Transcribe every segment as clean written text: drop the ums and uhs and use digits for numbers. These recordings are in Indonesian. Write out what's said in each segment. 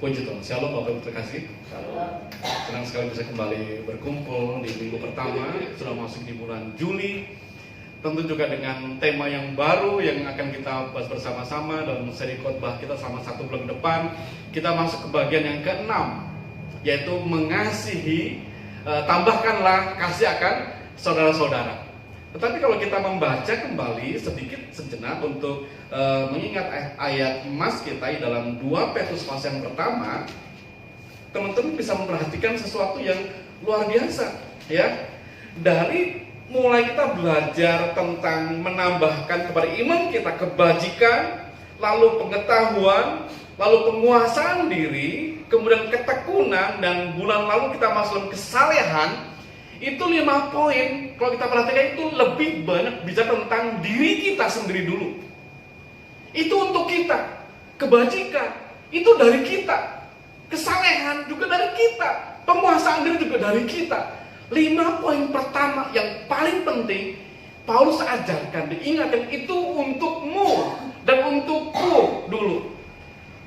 Puji Tuhan, Shalom Bapak Ibu terkasih. Senang sekali bisa kembali berkumpul di minggu pertama, sudah masuk di bulan Juli. Tentu juga dengan tema yang baru yang akan kita bahas bersama-sama dalam seri khotbah kita selama 1 bulan ke depan. Kita masuk ke bagian yang ke-6, yaitu mengasihi, tambahkanlah kasih akan saudara-saudara. Tetapi kalau kita membaca kembali sedikit sejenak untuk mengingat ayat emas kita di dalam 2 Petrus pasal yang pertama, teman-teman bisa memperhatikan sesuatu yang luar biasa, ya. Dari mulai kita belajar tentang menambahkan kepada iman kita kebajikan, lalu pengetahuan, lalu penguasaan diri, kemudian ketekunan, dan bulan lalu kita masuk dalam kesalehan. Itu 5 poin, kalau kita perhatikan itu lebih banyak bicara tentang diri kita sendiri dulu. Itu untuk kita. Kebajikan, itu dari kita. Kesalehan juga dari kita. Penguasaan diri juga dari kita. 5 poin pertama yang paling penting, Paulus ajarkan, diingatkan, itu untukmu dan untukku dulu.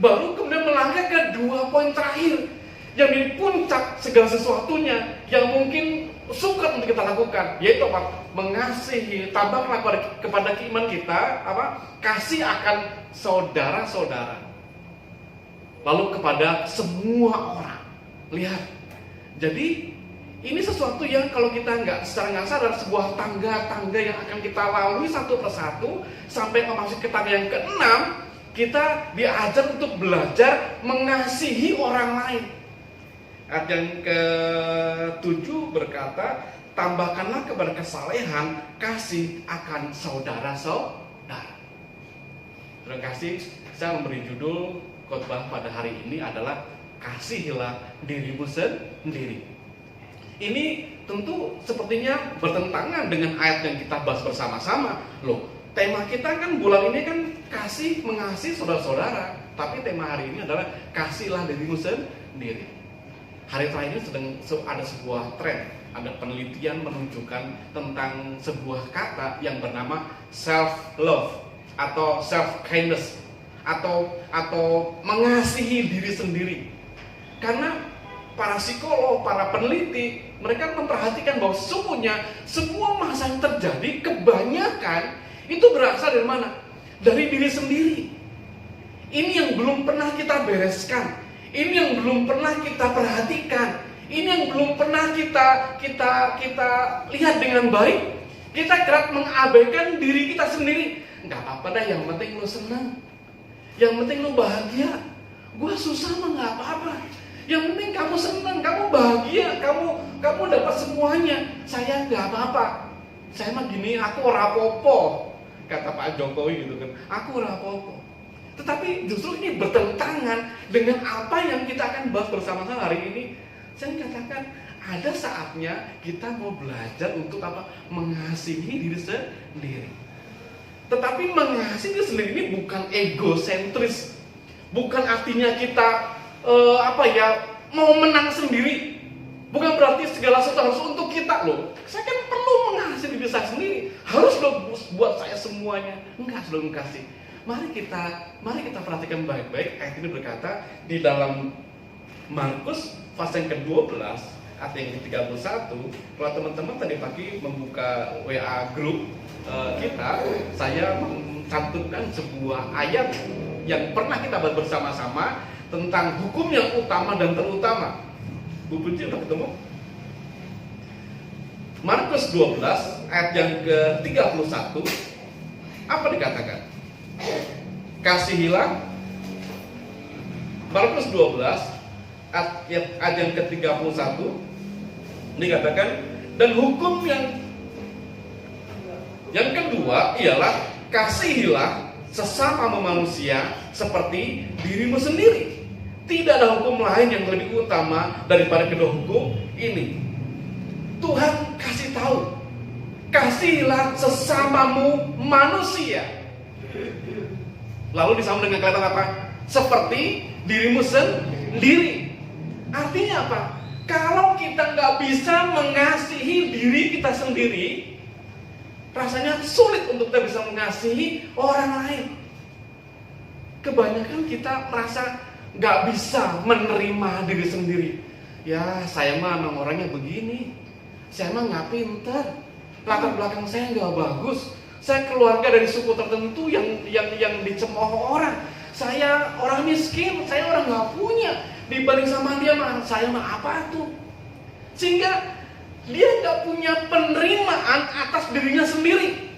Baru kemudian melangkah ke 2 poin terakhir, yang di puncak segala sesuatunya, yang mungkin suka untuk kita lakukan, yaitu apa? Mengasihi, tambahlah kepada keiman kita kasih akan saudara-saudara, lalu kepada semua orang. Lihat, jadi ini sesuatu yang kalau kita secara nggak sadar, sebuah tangga-tangga yang akan kita lalui satu persatu sampai memasuki tangga yang ke-6. Kita diajar untuk belajar mengasihi orang lain. Ayat yang ke-7 berkata, tambahkanlah kepada kesalehan kasih akan saudara-saudara. Terima kasih. Saya memberi judul khotbah pada hari ini adalah kasihilah dirimu sendiri. Ini tentu sepertinya bertentangan dengan ayat yang kita bahas bersama-sama. Loh, tema kita kan bulan ini kan kasih, mengasihi saudara-saudara. Tapi tema hari ini adalah kasihlah dirimu sendiri. Hari terakhir ini sedang ada sebuah tren, ada penelitian menunjukkan tentang sebuah kata yang bernama self-love atau self-kindness atau mengasihi diri sendiri. Karena para psikolog, para peneliti, mereka memperhatikan bahwa sesungguhnya semua masalah yang terjadi kebanyakan itu berasal dari mana? Dari diri sendiri. Ini yang belum pernah kita bereskan. Ini yang belum pernah kita perhatikan. Ini yang belum pernah kita lihat dengan baik. Kita kerap mengabaikan diri kita sendiri. Nggak apa-apa dah, yang penting lu senang. Yang penting lu bahagia. Gua susah mah nggak apa-apa. Yang penting kamu senang, kamu bahagia, kamu dapat semuanya. Saya nggak apa-apa. Saya mah gini, aku rapopo. Kata Pak Jokowi gitu kan. Aku rapopo. Tetapi justru ini bertentangan dengan apa yang kita akan bahas bersama-sama hari ini. Saya katakan ada saatnya kita mau belajar untuk apa? Mengasihi diri sendiri. Tetapi mengasihi diri sendiri ini bukan egosentris. Bukan artinya kita mau menang sendiri. Bukan berarti segala sesuatu harus untuk kita loh. Saya kan perlu mengasihi diri saya sendiri. Harus loh buat saya semuanya. Enggak, sudah mengasihi. Mari kita perhatikan baik-baik. Ayat ini berkata di dalam Markus pasal yang ke-12 ayat yang ke-31. Kalau teman-teman tadi pagi membuka WA grup kita, saya mencantumkan sebuah ayat yang pernah kita bahas bersama-sama tentang hukum yang utama dan terutama. Bu Puji udah ketemu? Markus 12 ayat yang ke-31. Apa dikatakan? Kasihilah. Markus 12 ayat yang ke-31 dikatakan, dan hukum yang kedua ialah kasihilah sesama manusia seperti dirimu sendiri. Tidak ada hukum lain yang lebih utama daripada kedua hukum ini. Tuhan kasih tahu, kasihilah sesamamu manusia. Lalu disambung dengan kata apa? Seperti dirimu sendiri. Artinya apa? Kalau kita nggak bisa mengasihi diri kita sendiri, rasanya sulit untuk kita bisa mengasihi orang lain. Kebanyakan kita merasa nggak bisa menerima diri sendiri. Ya, saya mah emang orangnya begini. Saya mah nggak pintar. Latar belakang saya nggak bagus. Saya keluarga dari suku tertentu yang dicemooh orang. Saya orang miskin. Saya orang nggak punya. Dibanding sama dia mah, saya mah apa tuh? Sehingga dia nggak punya penerimaan atas dirinya sendiri.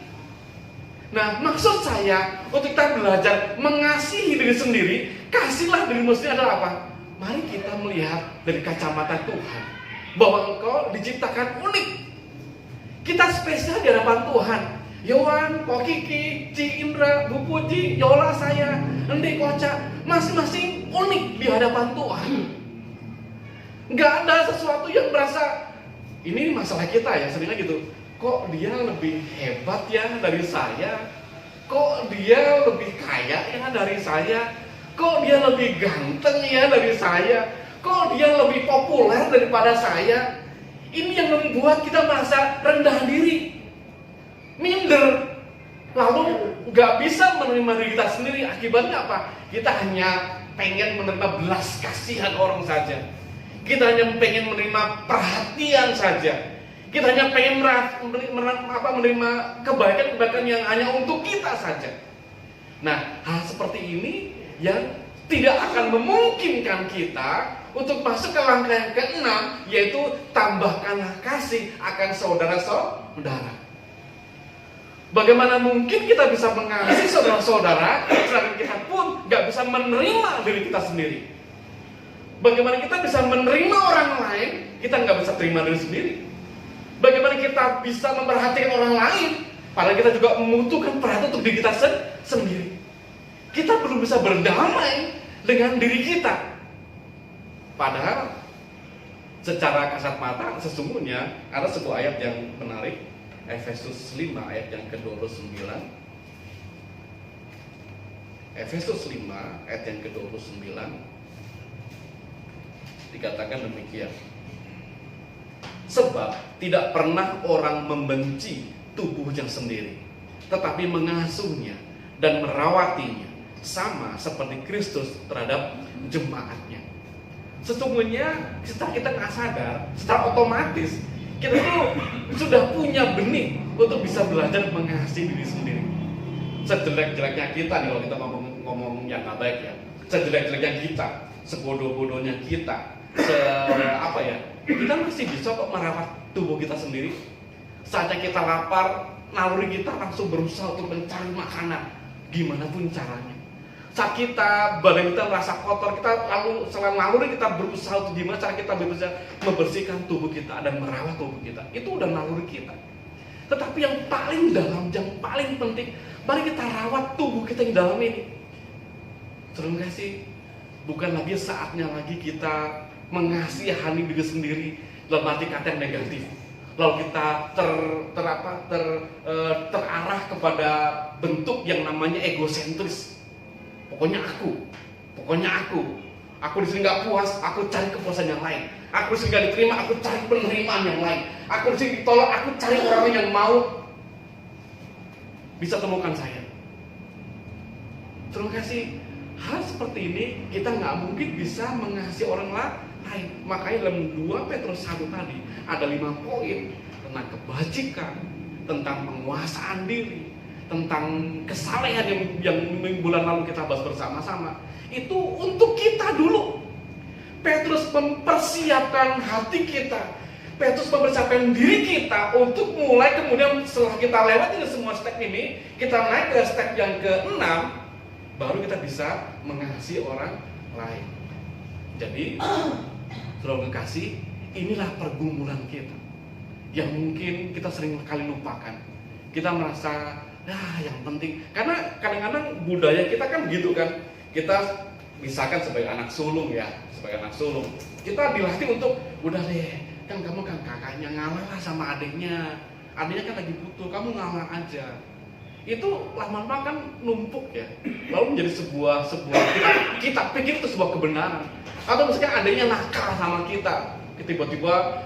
Nah, maksud saya untuk kita belajar mengasihi diri sendiri, kasihlah dirimu sendiri adalah apa? Mari kita melihat dari kacamata Tuhan bahwa engkau diciptakan unik. Kita spesial di hadapan Tuhan. Yohan, Ko Kiki, Ci Indra, Bu Puji, Yola, saya, Endi, Koca, masing-masing unik di hadapan Tuhan. Nggak ada sesuatu yang merasa ini masalah kita ya, seringnya gitu. Kok dia lebih hebat ya dari saya? Kok dia lebih kaya ya dari saya? Kok dia lebih ganteng ya dari saya? Kok dia lebih populer daripada saya? Ini yang membuat kita merasa rendah diri, minder, lalu nggak bisa menerima diri kita sendiri. Akibatnya apa? Kita hanya pengen menerima belas kasihan orang saja. Kita hanya pengen menerima perhatian saja. Kita hanya pengen menerima kebaikan-kebaikan yang hanya untuk kita saja. Nah, hal seperti ini yang tidak akan memungkinkan kita untuk masuk ke langkah yang keenam, yaitu tambahkanlah kasih akan saudara-saudara. Bagaimana mungkin kita bisa mengasihi saudara-saudara sedangkan kita pun gak bisa menerima diri kita sendiri? Bagaimana kita bisa menerima orang lain, kita gak bisa terima diri sendiri? Bagaimana kita bisa memperhatikan orang lain, padahal kita juga membutuhkan perhatian untuk diri kita sendiri? Kita belum bisa berdamai dengan diri kita. Padahal secara kasat mata sesungguhnya ada sebuah ayat yang menarik, Efesus 5 ayat yang ke-29. Efesus 5 ayat yang ke-29 dikatakan demikian. Sebab tidak pernah orang membenci tubuhnya sendiri, tetapi mengasuhnya dan merawatinya, sama seperti Kristus terhadap jemaatnya. Sesungguhnya setelah kita nggak sadar, secara otomatis kita tuh sudah punya benih untuk bisa belajar mengasihi diri sendiri. Sejelek-jeleknya kita nih, kalau kita ngomong yang nggak baik ya, sejelek-jeleknya kita, sebodoh-bodohnya kita, kita masih bisa kok merawat tubuh kita sendiri. Saatnya kita lapar, naluri kita langsung berusaha untuk mencari makanan, gimana pun caranya. Saat kita, badan kita merasa kotor, kita lalu selain naluri kita berusaha untuk gimana cara kita bisa membersihkan tubuh kita dan merawat tubuh kita. Itu udah naluri kita. Tetapi yang paling dalam, yang paling penting, mari kita rawat tubuh kita yang dalam ini. Terima kasih. Bukan lagi saatnya lagi kita mengasihani diri sendiri dalam arti kata yang negatif. Lalu kita terarah kepada bentuk yang namanya egosentris. Pokoknya aku di sini nggak puas, aku cari kepuasan yang lain. Aku di sini nggak diterima, aku cari penerimaan yang lain. Aku di sini ditolak, aku cari orang yang mau bisa temukan saya. Terima kasih. Hal seperti ini kita nggak mungkin bisa mengasihi orang lain. Makanya dalam 2 Petrus 1 tadi ada 5 poin tentang kebajikan, tentang penguasaan diri, tentang kesalehan yang bulan lalu kita bahas bersama-sama. Itu untuk kita dulu. Petrus mempersiapkan hati kita, Petrus mempersiapkan diri kita untuk mulai kemudian setelah kita lewati semua step ini, kita naik ke step yang ke-6, baru kita bisa mengasihi orang lain. Jadi, saudara kekasih, inilah pergumulan kita yang mungkin kita sering kali lupakan. Kita merasa yang penting, karena kadang-kadang budaya kita kan begitu kan. Kita misalkan sebagai anak sulung ya, kita dilatih untuk udah deh, kan kamu kan kakaknya, ngalah lah sama adiknya kan lagi butuh, kamu ngalah aja. Itu lama-lama kan numpuk ya, lalu menjadi sebuah kita pikir itu sebuah kebenaran. Atau misalkan adiknya nakal sama kita, tiba-tiba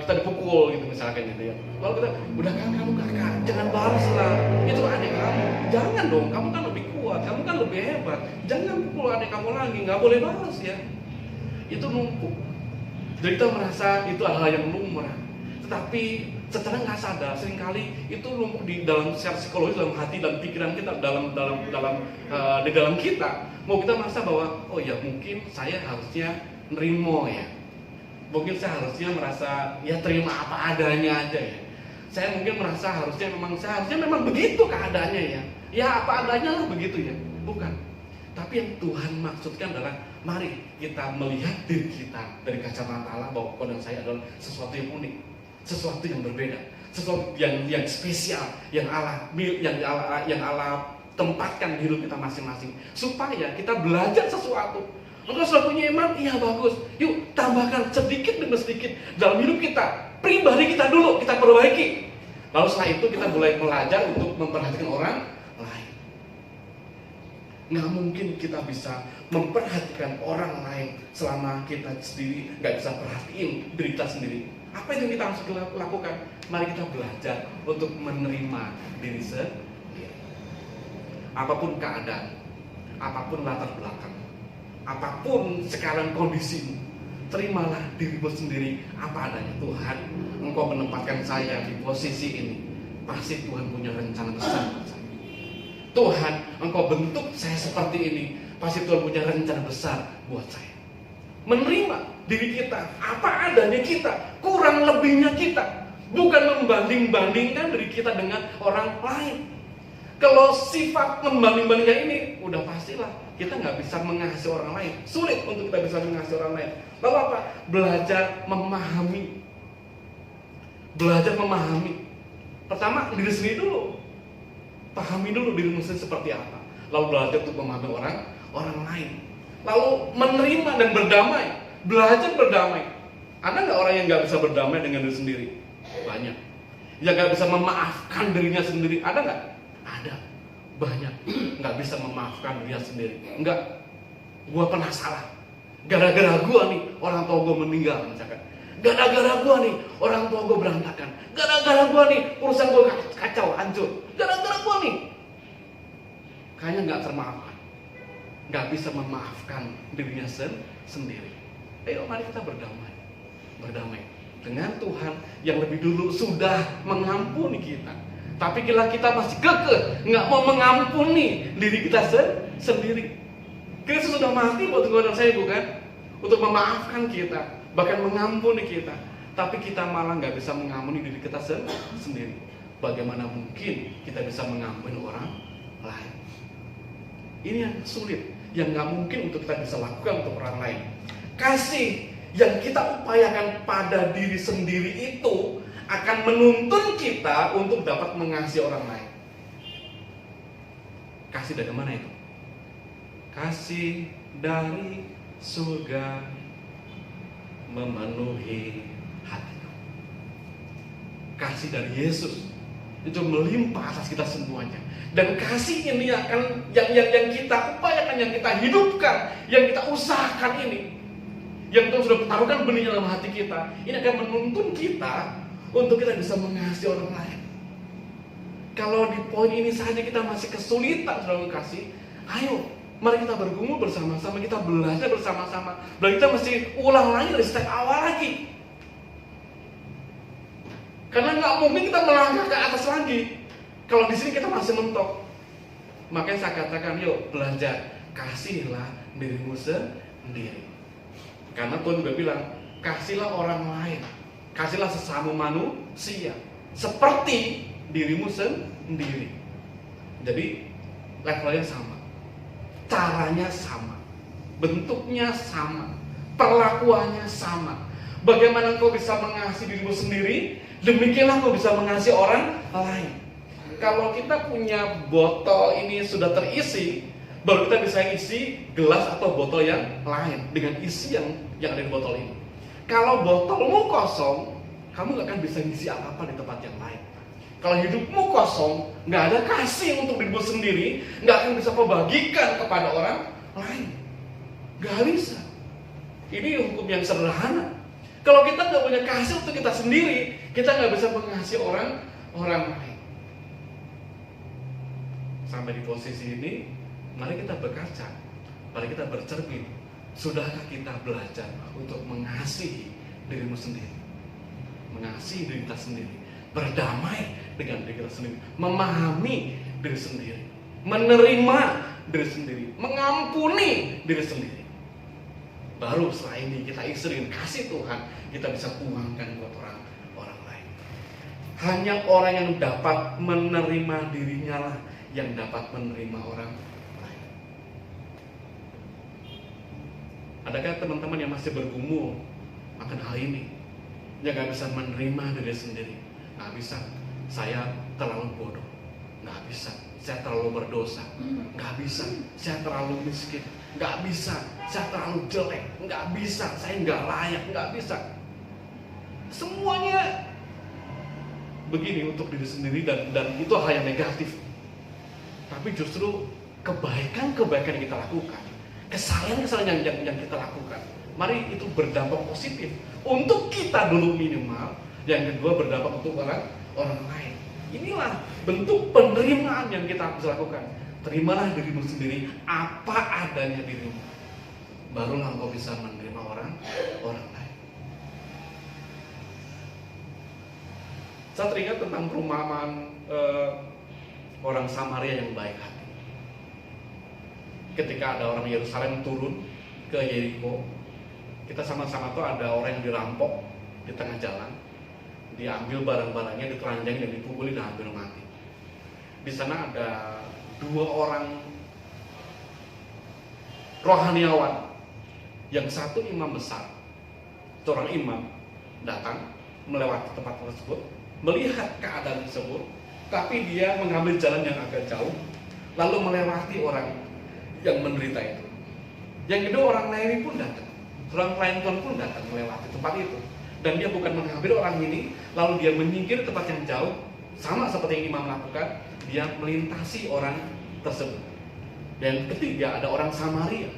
kita dipukul gitu misalkan gitu ya. Lalu kita, udah kan kamu kakak, jangan balas lah, itu adik kamu. Jangan dong, kamu kan lebih kuat. hebat, kamu kan lebih hebat. Jangan pukul adik kamu lagi, nggak boleh balas ya. Itu numpuk. Jadi kita merasa itu hal yang lumrah. Tetapi secara nggak sadar seringkali itu numpuk di dalam secara psikologis, dalam hati dan pikiran kita, di dalam kita. Mau kita merasa bahwa oh ya mungkin saya harusnya nerimo ya. Mungkin saya harusnya merasa ya terima apa adanya aja ya. Saya mungkin merasa harusnya memang begitu keadaannya ya. Ya apa adanya lah begitu ya. Bukan. Tapi yang Tuhan maksudkan adalah mari kita melihat diri kita dari kacamata Allah bahwa kau dan saya adalah sesuatu yang unik, sesuatu yang berbeda, sesuatu yang spesial, yang Allah tempatkan di hidup kita masing-masing, supaya kita belajar sesuatu. Engkau sudah punya iman, iya bagus. Yuk tambahkan sedikit demi sedikit dalam hidup kita, pribadi kita dulu kita perbaiki. Lalu setelah itu kita mulai belajar untuk memperhatikan orang lain. Nggak mungkin kita bisa memperhatikan orang lain selama kita sendiri nggak bisa perhatiin diri kita sendiri. Apa yang kita harus lakukan? Mari kita belajar untuk menerima diri sendiri. Apapun keadaan, apapun latar belakang, apapun sekarang kondisimu, terimalah dirimu sendiri apa adanya. Tuhan, Engkau menempatkan saya di posisi ini, pasti Tuhan punya rencana besar buat saya. Tuhan, Engkau bentuk saya seperti ini, pasti Tuhan punya rencana besar buat saya. Menerima diri kita, apa adanya kita, kurang lebihnya kita, bukan membanding-bandingkan diri kita dengan orang lain. Kalau sifat membanding-bandingkan ini, udah pastilah kita nggak bisa mengasihi orang lain. Sulit untuk kita bisa mengasihi orang lain. Lalu apa? Belajar memahami. Belajar memahami. Pertama diri sendiri dulu. Pahami dulu dirimu sendiri seperti apa. Lalu belajar untuk memahami orang lain. Lalu menerima dan berdamai. Belajar berdamai. Ada nggak orang yang nggak bisa berdamai dengan diri sendiri? Banyak. Yang nggak bisa memaafkan dirinya sendiri. Ada nggak? Ada. Banyak. Nggak bisa memaafkan dirinya sendiri. Enggak. Gua pernah salah. Gara-gara gua nih orang tua gua meninggal misalkan. Gara-gara gua nih orang tua gua berantakan. Gara-gara gua nih perusahaan gua kacau, hancur. Gara-gara gua nih. Kayaknya nggak termaafkan. Nggak bisa memaafkan dirinya sendiri. Ayo mari kita berdamai. Berdamai dengan Tuhan yang lebih dulu sudah mengampuni kita. Tapi bila kita masih kekeh, nggak mau mengampuni diri kita sendiri. Kristus sudah mati buat engkau dan saya, bukan? Untuk memaafkan kita, bahkan mengampuni kita. Tapi kita malah nggak bisa mengampuni diri kita sendiri. Bagaimana mungkin kita bisa mengampuni orang lain? Ini yang sulit, yang nggak mungkin untuk kita bisa lakukan untuk orang lain. Kasih yang kita upayakan pada diri sendiri itu akan menuntun kita untuk dapat mengasihi orang lain. Kasih dari mana itu? Kasih dari surga memenuhi hatiku. Kasih dari Yesus itu melimpah atas kita semuanya. Dan kasih ini akan yang kita upayakan, yang kita hidupkan, yang kita usahakan ini, yang Tuhan sudah taruhkan benih dalam hati kita, ini akan menuntun kita untuk kita bisa mengasihi orang lain. Kalau di poin ini saja kita masih kesulitan dalam mengasihi, ayo mari kita bergumul bersama-sama, kita belajar bersama-sama. Dan kita mesti ulang lagi dari step awal lagi. Karena nggak mungkin kita melangkah ke atas lagi kalau di sini kita masih mentok. Makanya saya katakan, yuk belajar, kasihilah dirimu sendiri. Karena Tuhan juga bilang, kasihlah orang lain, kasihlah sesama manusia seperti dirimu sendiri. Jadi levelnya sama, caranya sama, bentuknya sama, perlakuannya sama. Bagaimana engkau bisa mengasihi dirimu sendiri, demikianlah engkau bisa mengasihi orang lain. Kalau kita punya botol ini sudah terisi, baru kita bisa isi gelas atau botol yang lain dengan isi yang ada di botol ini. Kalau botolmu kosong, kamu gak akan bisa ngisi apa-apa di tempat yang lain. Kalau hidupmu kosong, gak ada kasih untuk dirimu sendiri, gak akan bisa kau bagikan kepada orang lain. Gak bisa. Ini hukum yang sederhana. Kalau kita gak punya kasih untuk kita sendiri, kita gak bisa mengasihi orang lain. Sampai di posisi ini, Mari kita berkaca, mari kita bercermin. Sudahkah kita belajar untuk mengasihi dirimu sendiri, mengasihi diri kita sendiri, berdamai dengan diri kita sendiri, memahami diri sendiri, menerima diri sendiri, mengampuni diri sendiri. Baru setelah ini kita isi dengan kasih Tuhan, kita bisa tuangkan buat orang lain. Hanya orang yang dapat menerima dirinya lah yang dapat menerima orang lain. Adakah teman-teman yang masih bergumul akan hal ini, yang gak bisa menerima diri sendiri? Gak bisa, saya terlalu bodoh. Gak bisa, saya terlalu berdosa. Gak bisa, saya terlalu miskin. Gak bisa, saya terlalu jelek. Gak bisa, saya gak layak. Gak bisa. Semuanya begini untuk diri sendiri, dan itu hal yang negatif. Tapi justru kebaikan-kebaikan yang kita lakukan, kesalahan-kesalahan yang kita lakukan, mari itu berdampak positif untuk kita dulu minimal. Yang kedua berdampak untuk orang lain. Inilah bentuk penerimaan yang kita bisa lakukan. Terimalah dirimu sendiri apa adanya dirimu, barulah engkau bisa menerima orang lain. Saya teringat tentang perumpamaan orang Samaria yang baik hati. Ketika ada orang Yerusalem turun ke Yeriko, kita sama-sama tuh ada orang yang dirampok di tengah jalan, diambil barang-barangnya, ditelanjangi dan dipukuli dan hampir mati. Di sana ada 2 orang rohaniawan, yang satu imam besar. Seorang imam datang melewati tempat tersebut, melihat keadaan tersebut, tapi dia mengambil jalan yang agak jauh, lalu melewati orang yang menderita itu. Yang kedua orang lain pun datang, seorang pelayan Tuhan pun datang melewati tempat itu, dan dia bukan mengambil orang ini lalu dia menyingkir tempat yang jauh, sama seperti yang imam lakukan, dia melintasi orang tersebut. Dan ketiga ada orang Samaria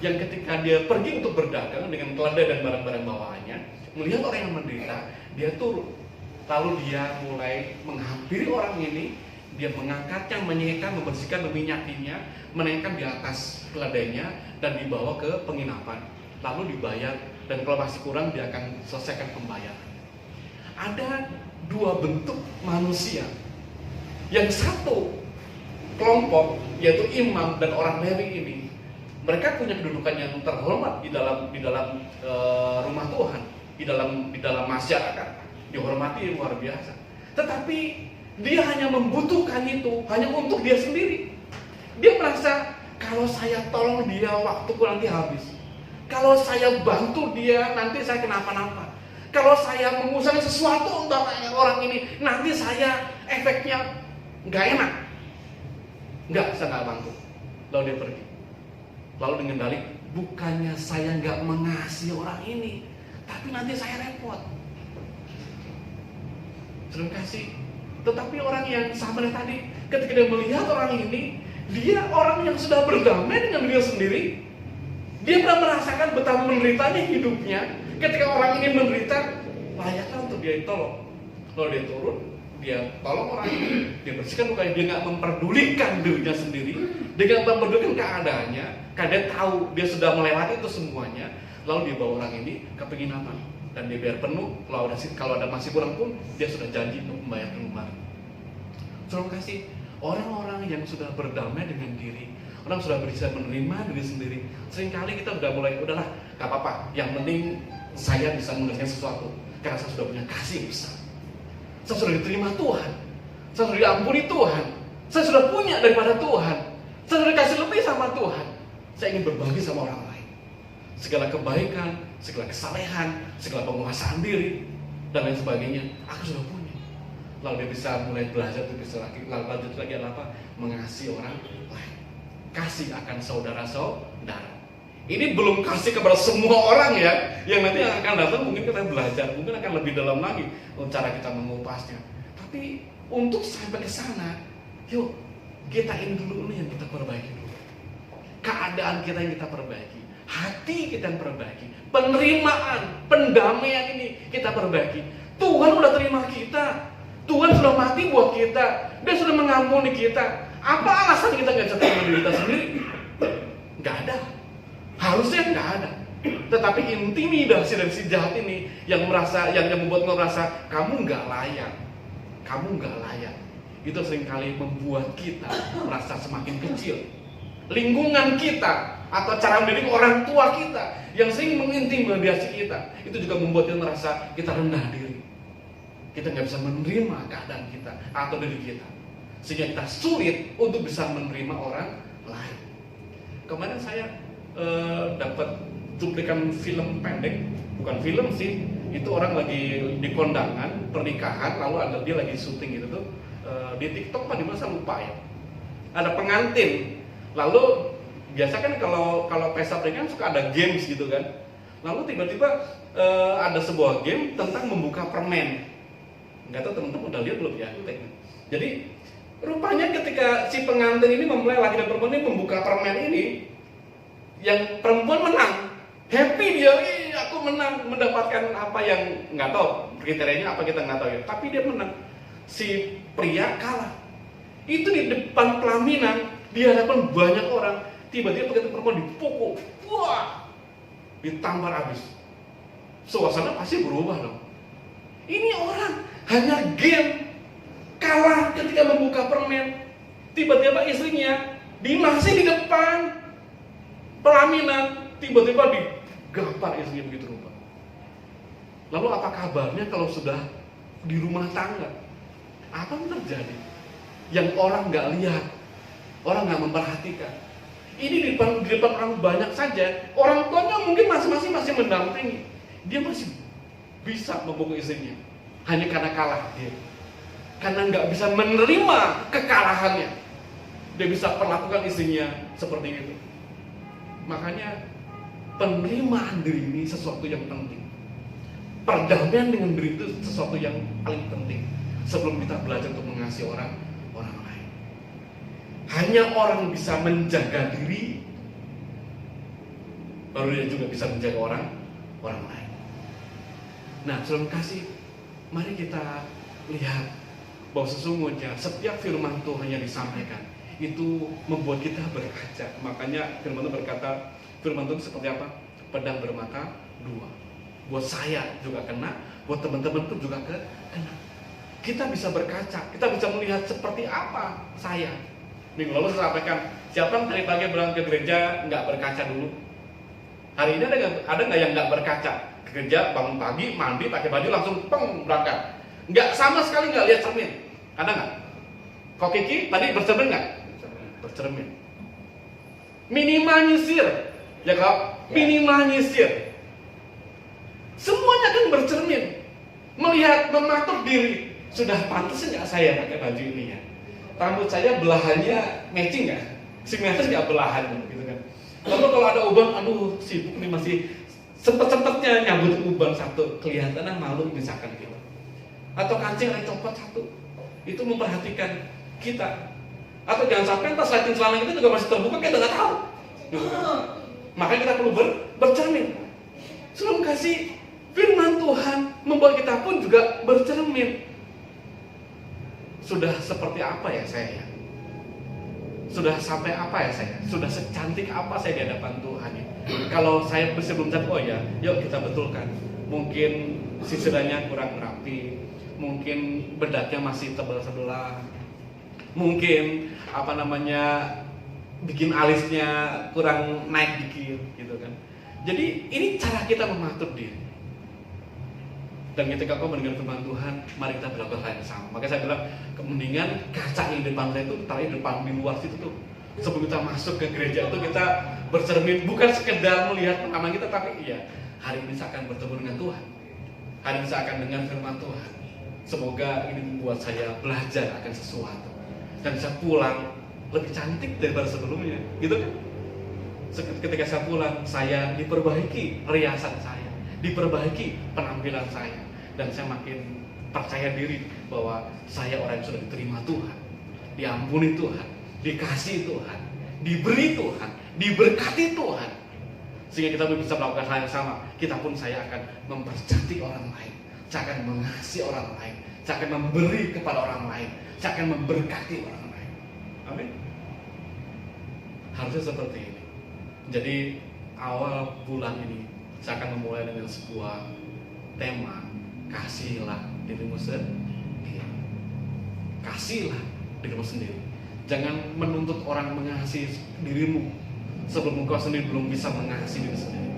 yang ketika dia pergi untuk berdagang dengan keledai dan barang-barang bawaannya, melihat orang yang menderita, dia turun. Lalu dia mulai menghampiri orang ini, dia mengangkatnya, menyihkan, membersihkan, meminyakinya, menaikkan di atas keledainya dan dibawa ke penginapan. Lalu dibayar, dan kalau masih kurang dia akan selesaikan pembayaran. Ada 2 bentuk manusia. Yang satu kelompok, yaitu imam dan orang Lewi ini, mereka punya kedudukan yang terhormat di dalam rumah Tuhan, di dalam masyarakat, dihormati luar biasa. Tetapi dia hanya membutuhkan itu hanya untuk dia sendiri. Dia merasa kalau saya tolong dia waktuku nanti habis, kalau saya bantu dia nanti saya kenapa-napa, kalau saya mengusahakan sesuatu untuk orang ini nanti saya efeknya nggak enak. Enggak, saya nggak bantu. Lalu dia pergi. Lalu dengan dalih, bukannya saya nggak mengasihi orang ini, tapi nanti saya repot. Terima kasih. Tetapi orang yang sama tadi, ketika dia melihat orang ini, dia orang yang sudah berdamai dengan diri sendiri. Dia pernah merasakan betapa menderitanya hidupnya. Ketika orang ini menderita, layaknya untuk dia tolong. Lalu dia turun, dia tolong orang ini, dia bersihkan lukanya. Dia nggak memperdulikan dirinya sendiri, dia nggak memperdulikan keadaannya, karena dia tahu dia sudah melewati itu semuanya. Lalu dia bawa orang ini ke penginapan, dan dia biar penuh. Kalau ada masih kurang pun, dia sudah janji untuk membayar kembali. Terima kasih. Orang-orang yang sudah berdamai dengan diri, orang sudah bisa menerima diri sendiri. Seringkali kita udah mulai, udahlah, gak apa-apa. Yang penting saya bisa menyelesaikan sesuatu, karena saya sudah punya kasih besar. Saya sudah diterima Tuhan, saya sudah diampuni Tuhan, saya sudah punya daripada Tuhan, saya sudah dikasih lebih sama Tuhan. Saya ingin berbagi sama orang lain. Segala kebaikan, segala kesalehan, segala penguasaan diri, dan lain sebagainya, aku sudah punya. Lalu dia bisa mulai belajar, bisa lanjut lagi apa? Mengasihi orang lain. Kasih akan saudara-saudara. Ini belum kasih kepada semua orang ya. Yang nanti yang akan datang mungkin kita belajar, mungkin akan lebih dalam lagi cara kita mengupasnya. Tapi untuk sampai ke sana, yuk kita ini dulu nih yang kita perbaiki dulu. Keadaan kita yang kita perbaiki, hati kita yang perbaiki, penerimaan, pendamaian ini kita perbaiki. Tuhan udah terima kita. Tuhan sudah mati buat kita, dia sudah mengampuni kita. Apa alasan kita nggak bisa terima diri kita sendiri? Tetapi intimidasi dari si jahat ini yang membuat lo merasa kamu nggak layak, itu seringkali membuat kita merasa semakin kecil. Lingkungan kita atau cara mendidik orang tua kita yang sering mengintimidasi kita, itu juga membuat kita merasa kita rendah diri. Kita nggak bisa menerima keadaan kita atau diri kita, sehingga kita sulit untuk bisa menerima orang lain. Kemarin saya dapat cuplikan film pendek, bukan film sih, itu orang lagi di kondangan pernikahan, lalu dia lagi syuting gitu tuh di TikTok apa di mana saya lupa ya. Ada pengantin, lalu biasa kan kalau pesta pernikahan suka ada games gitu kan. Lalu tiba-tiba ada sebuah game tentang membuka permen. Nggak tahu teman-teman udah lihat belum ya? Jadi rupanya ketika si pengantin ini memulai laki dan perempuan ini membuka permen ini, yang perempuan menang, happy dia, aku menang, mendapatkan apa yang nggak tahu kriterianya apa, kita nggak tahu ya. Tapi dia menang. Si pria kalah. Itu di depan pelaminan, di hadapan banyak orang. Tiba-tiba begitu perempuan dipukul, wah, ditampar habis. Suasana pasti berubah dong. Ini orang hanya game, kalah ketika membuka permen. Tiba-tiba istrinya masih di depan pelaminan, tiba-tiba digampar istrinya begitu rupa. Lalu apa kabarnya kalau sudah di rumah tangga? Apa yang terjadi? Yang orang nggak lihat, orang nggak memperhatikan. Ini di depan orang banyak saja. Orang tuanya mungkin masing-masing masih mendampingi. Dia masih bisa memukul istrinya, hanya karena kalah dia. Karena nggak bisa menerima kekalahannya, dia bisa perlakukan istrinya seperti itu. Makanya penerimaan diri ini sesuatu yang penting. Perdamaian dengan diri itu sesuatu yang paling penting sebelum kita belajar untuk mengasihi orang lain. Hanya orang bisa menjaga diri, baru dia juga bisa menjaga orang lain. Nah, sebelum kasih, mari kita lihat bahwa sesungguhnya setiap firman Tuhan yang disampaikan itu membuat kita berkaca. Makanya firman Tuhan berkata, firman Tuhan seperti apa? Pedang bermata dua. Buat saya juga kena, buat teman-teman pun juga kena. Kita bisa berkaca, kita bisa melihat seperti apa saya. Minggu lalu saya sampaikan, siapa yang tadi pagi berangkat ke gereja nggak berkaca dulu? Hari ini ada nggak yang nggak berkaca? Ke gereja bangun pagi, mandi, pakai baju langsung berangkat. Nggak, sama sekali nggak lihat cermin. Ada nggak? Kok Kiki tadi bercermin nggak? Bercermin. Minimal nyisir, ya kok? Minimal nyisir. Semuanya kan bercermin, melihat, mematuk diri. Sudah pantas nggak saya pakai baju ini ya? Rambut saya belahannya matching nggak? Simetris nggak belahan gitu kan? Lalu kalau ada uban, aduh sibuk nih, masih sempet-sempetnya nyambut uban satu, kelihatan malu misalkan gitu. Atau kancing yang copot satu, itu memperhatikan kita. Atau jangan sampai pas lighting celana kita juga masih terbuka, kita nggak tahu. Makanya kita perlu bercermin. Sebelum kasih firman Tuhan membuat kita pun juga bercermin. Sudah seperti apa ya saya? Sudah sampai apa ya saya? Sudah secantik apa saya di hadapan Tuhan ya? Kalau saya sebelum cantik, oh ya, yuk kita betulkan. Mungkin sisirnya kurang rapi, mungkin bedatnya masih tebal sebelah, mungkin bikin alisnya kurang naik dikit gitu kan. Jadi ini cara kita mematur diri. Dan ketika kau mendengar firman Tuhan, mari kita berlakukan hal yang sama. Makanya saya bilang, mendingan kaca yang di depan saya itu taruh di depan, di luar situ tuh. Sebelum kita masuk ke gereja itu kita bercermin, bukan sekedar melihat penampilan kita, tapi iya, hari ini saya akan bertemu dengan Tuhan. Hari ini saya akan dengar firman Tuhan. Semoga ini membuat saya belajar akan sesuatu dan saya pulang lebih cantik daripada sebelumnya, gitu kan? Ketika saya pulang, saya diperbaiki riasan saya, diperbaiki penampilan saya, dan saya makin percaya diri bahwa saya orang yang sudah diterima Tuhan, diampuni Tuhan, dikasih Tuhan, diberi Tuhan, diberkati Tuhan, sehingga kita bisa melakukan hal yang sama. Kita pun saya akan mempercantik orang lain, saya akan mengasihi orang lain, saya akan memberi kepada orang lain, saya akan memberkati orang lain. Amin. Harusnya seperti ini. Jadi awal bulan ini Saya akan memulai dengan sebuah tema, kasihilah dirimu sendiri. Kasihilah dirimu sendiri. Jangan menuntut orang mengasihi dirimu sebelum engkau sendiri belum bisa mengasihi diri sendiri.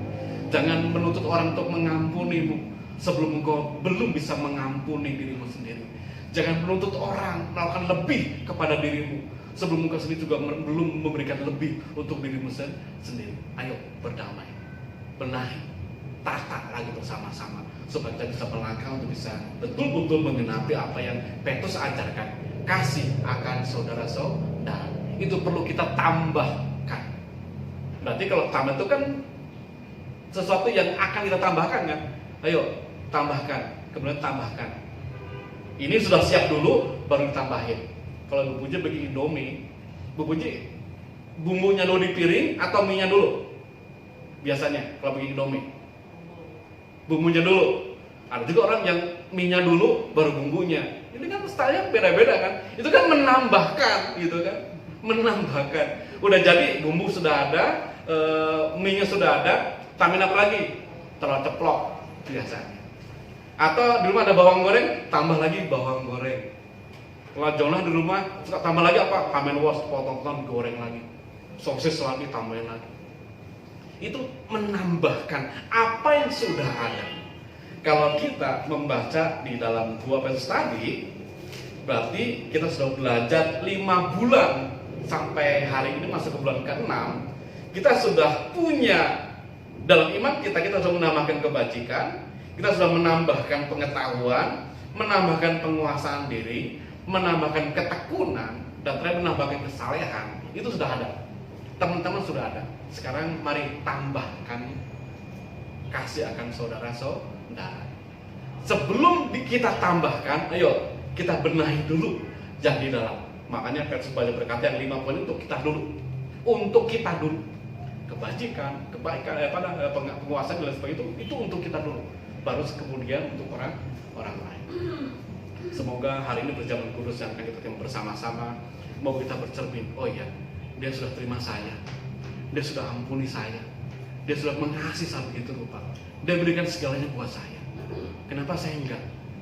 Jangan menuntut orang untuk mengampunimu sebelum engkau belum bisa mengampuni dirimu sendiri. Jangan menuntut orang melakukan lebih kepada dirimu sebelum engkau sendiri juga belum memberikan lebih untuk dirimu sendiri. Ayo berdamai, benahi, tata lagi bersama-sama supaya kita bisa melangkah untuk bisa betul-betul menggenapi apa yang Petrus ajarkan. Kasih akan saudara-saudara itu perlu kita tambahkan. Berarti kalau tambah itu kan sesuatu yang akan kita tambahkan kan. Ayo tambahkan, kemudian tambahkan. Ini sudah siap dulu baru ditambahin. Kalau Bu Puji bagi Indomie, Bu Puji bumbunya dulu di piring atau minyak dulu? Biasanya kalau bagi Indomie bumbunya dulu. Ada juga orang yang minyak dulu baru bumbunya. Ini kan stylenya beda-beda kan. Itu kan menambahkan gitu kan. Menambahkan. Udah jadi bumbu sudah ada, minyak sudah ada, tambahin apa lagi? Telur ceplok biasanya. Atau di rumah ada bawang goreng, tambah lagi bawang goreng. Kalau Jonah di rumah suka tambah lagi apa? Kamen was, potong-potong goreng lagi. Sosis lagi, tambahin lagi. Itu menambahkan apa yang sudah ada. Kalau kita membaca di dalam 2 Petrus tadi, berarti kita sudah belajar 5 bulan sampai hari ini masuk ke bulan ke-6. Kita sudah punya dalam iman kita sudah menambahkan kebajikan, kita sudah menambahkan pengetahuan, menambahkan penguasaan diri, menambahkan ketekunan, dan terakhir menambahkan kesalehan. Itu sudah ada. Teman-teman sudah ada. Sekarang mari tambahkan kasih akan saudara-saudara. Sebelum kita tambahkan, ayo kita benahi dulu yang di dalam. Makanya Petrus banyak berkata yang 5 poin untuk kita dulu. Untuk kita dulu. Kebajikan, kebaikan, penguasaan dan sebagainya itu untuk kita dulu. Baru kemudian untuk orang lain. Semoga hari ini berjalan kudus yang akan kita terima bersama-sama. Mau kita bercermin, oh iya, dia sudah terima saya, dia sudah ampuni saya, dia sudah mengasihi saya begitu rupa, dia berikan segalanya buat saya. Kenapa saya enggak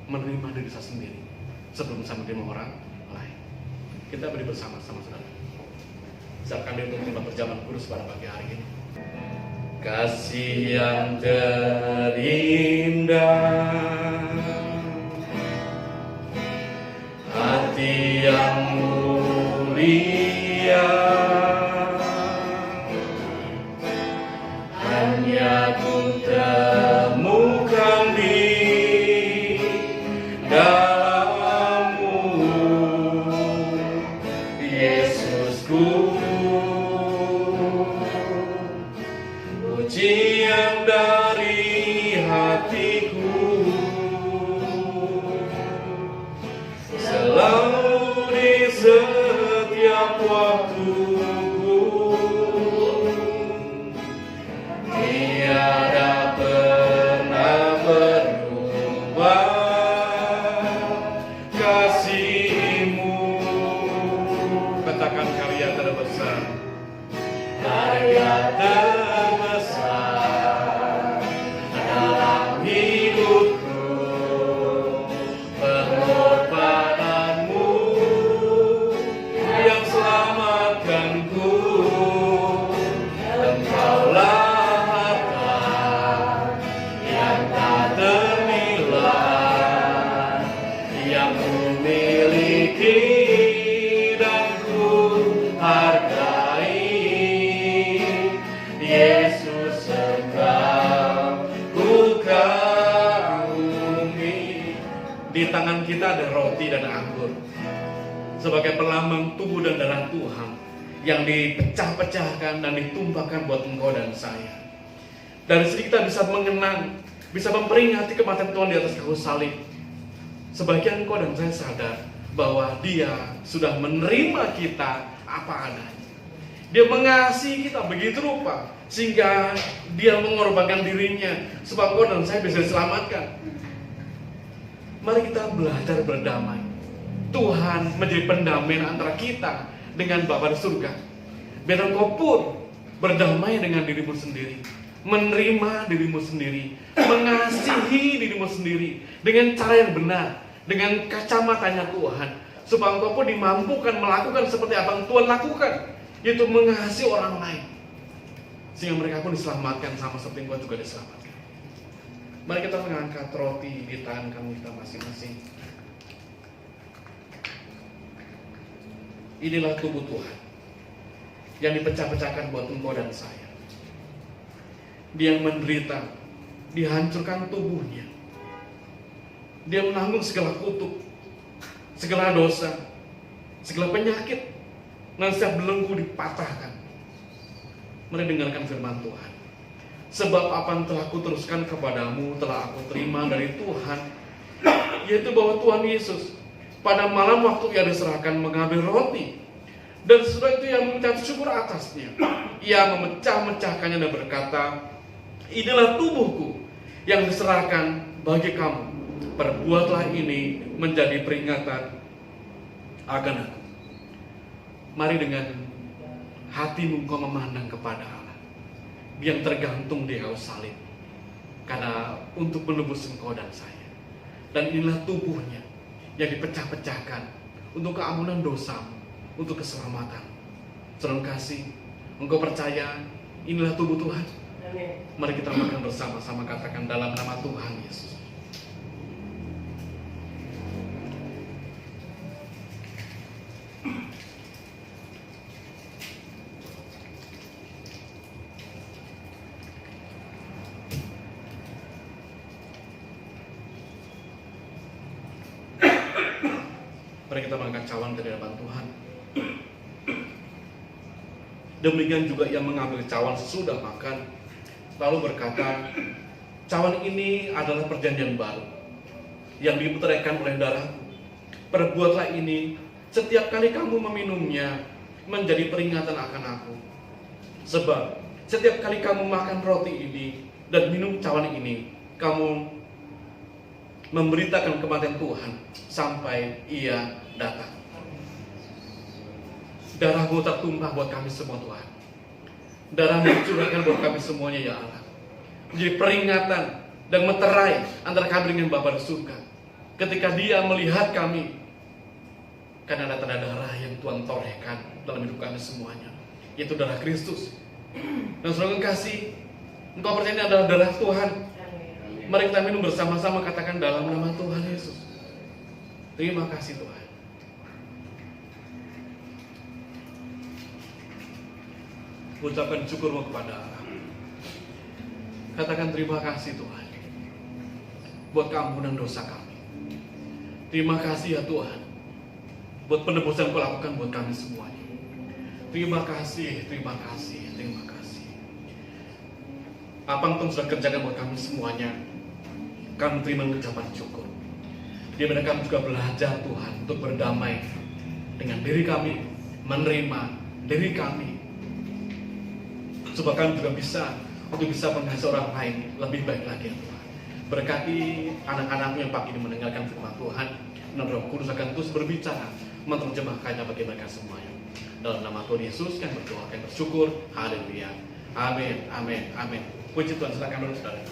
menerima diri saya sendiri sebelum saya menerima orang lain? Kita beri bersama-sama saudara. Siapkan diri untuk terima berjalan kudus pada pagi hari ini. Kasih yang terindah, hati yang mulia, hanya ku temukan di dalam-Mu, Yesusku. Pujian dari hatiku selalu di setiap waktuku, tiada pernah berubah kasih-Mu. Katakan karya terbesar, karya terbesar dalam hidupku, pengorbananmu yang selamatkanku. Engkaulah harta yang tak ternilai, yang ku miliki dan ku hargai. Yesus, Engkau ku kagumi. Di tangan kita ada roti dan anggur sebagai pelambang tubuh dan darah Tuhan yang dipecah-pecahkan dan ditumpahkan buat engkau dan saya. Dari sini kita bisa mengenang, bisa memperingati kematian Tuhan di atas kayu salib. Sebagian engkau dan saya sadar bahwa Dia sudah menerima kita apa adanya. Dia mengasihi kita begitu rupa sehingga Dia mengorbankan dirinya supaya engkau dan saya bisa diselamatkan. Mari kita belajar berdamai. Tuhan menjadi pendamaian antara kita dengan Bapa di surga. Biar engkau pun berdamai dengan dirimu sendiri. menerima dirimu sendiri, mengasihi dirimu sendiri dengan cara yang benar, dengan kacamatanya Tuhan, supaya engkau pun dimampukan melakukan seperti apa yang Tuhan lakukan, yaitu mengasihi orang lain, sehingga mereka pun diselamatkan sama seperti engkau juga diselamatkan. Mari kita mengangkat roti di tangan kami kita masing-masing. Inilah tubuh Tuhan yang dipecah-pecahkan buat engkau dan saya. Dia yang menderita, dihancurkan tubuhnya. Dia menanggung segala kutuk, segala dosa, segala penyakit, dan setiap belenggu dipatahkan. Mari dengarkan firman Tuhan. Sebab apa yang telah kuteruskan kepadamu telah aku terima dari Tuhan, yaitu bahwa Tuhan Yesus pada malam waktu ia diserahkan mengambil roti, dan setelah itu ia mengucap syukur atasnya. Ia memecah-mecahkannya dan berkata, inilah tubuhku yang diserahkan bagi kamu. Perbuatlah ini menjadi peringatan akan aku. Mari dengan hatimu kau memandang kepada Allah yang tergantung di kayu salib, karena untuk menebus engkau dan saya. Dan inilah tubuhnya yang dipecah-pecahkan untuk keampunan dosamu, untuk keselamatan. Saudara kasih, engkau percaya inilah tubuh Tuhan? Amin. Mari kita makan bersama-sama, katakan dalam nama Tuhan Yesus. Mari kita mengangkat cawan ke hadapan Tuhan. Demikian juga ia mengambil cawan sesudah makan, lalu berkata, cawan ini adalah perjanjian baru yang diputarkan oleh darahku. Perbuatlah ini setiap kali kamu meminumnya menjadi peringatan akan aku. Sebab setiap kali kamu makan roti ini dan minum cawan ini, kamu memberitakan kematian Tuhan sampai ia datang. Darahmu tertumpah buat kami semua Tuhan. Darahmu dicurahkan buat kami semuanya ya Allah. Menjadi peringatan dan meterai antara kami dengan Bapa di surga. Ketika dia melihat kami, karena ada tanda darah yang Tuhan torehkan dalam hidup kami semuanya, yaitu darah Kristus. Dan saudara kasih, engkau percaya ini adalah darah Tuhan. Mari kita minum bersama-sama, katakan dalam nama Tuhan Yesus. Terima kasih Tuhan. Ucapkan syukurmu kepada Allah. Katakan terima kasih Tuhan buat keampunan dosa kami. Terima kasih ya Tuhan buat penebusan Kau lakukan buat kami semuanya. Terima kasih, terima kasih, terima kasih. Apa yang Tuhan sudah kerjakan buat kami semuanya, kami terima ucapan syukur. Di mana kami juga belajar Tuhan untuk berdamai dengan diri kami, menerima diri kami, supaya kami juga bisa mengasihi orang lain lebih baik lagi ya Tuhan. Berkati anak-anakmu yang pagi ini mendengarkan firman Tuhan, dan Roh Kudus akan terus berbicara, menerjemahkannya bagi mereka semuanya. Dalam nama Tuhan Yesus kami berdoa, kami bersyukur. Haleluya. Amin, amin, amin. Puji Tuhan, silakan dulu saudara.